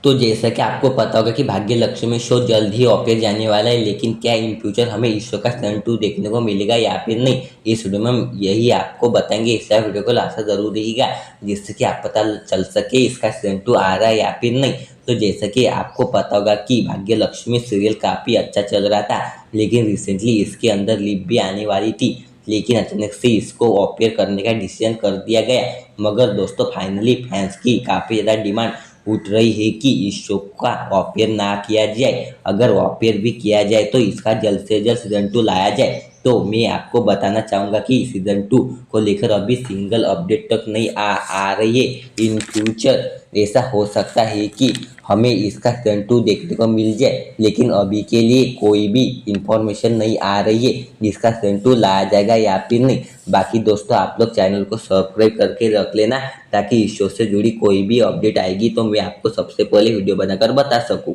तो जैसा कि आपको पता होगा कि भाग्य लक्ष्मी शो जल्द ही ओपन जाने वाला है, लेकिन क्या इन फ्यूचर हमें इस शो का सीजन 2 देखने को मिलेगा या फिर नहीं, इस वीडियो में हम यही आपको बताएंगे। इसलिए वीडियो को लास्ट तक जरूर देखिएगा, जिससे कि आप पता चल सके इसका सीजन 2 आ रहा है या फिर नहीं। तो जैसा कि आपको पता होगा कि भाग्य लक्ष्मी सीरियल काफ़ी अच्छा चल रहा था, लेकिन रिसेंटली इसके अंदर लिप भी आने वाली थी, लेकिन अचानक से इसको ऑफेयर करने का डिसीजन कर दिया गया। मगर दोस्तों फाइनली फैंस की काफ़ी ज़्यादा डिमांड उठ रही है कि इस शो का ऑफेयर ना किया जाए। अगर ऑफेयर भी किया जाए तो इसका जल्द से जल्द सीजन 2 लाया जाए। तो मैं आपको बताना चाहूँगा कि सीजन 2 को लेकर अभी सिंगल अपडेट तक नहीं आ रही है। इन फ्यूचर ऐसा हो सकता है कि हमें इसका सीजन 2 देखने को मिल जाए, लेकिन अभी के लिए कोई भी इंफॉर्मेशन नहीं आ रही है जिसका सीजन 2 लाया जाएगा या फिर नहीं। बाकी दोस्तों आप लोग चैनल को सब्सक्राइब करके रख लेना, ताकि इस शो से जुड़ी कोई भी अपडेट आएगी तो मैं आपको सबसे पहले वीडियो बनाकर बता सकूँ।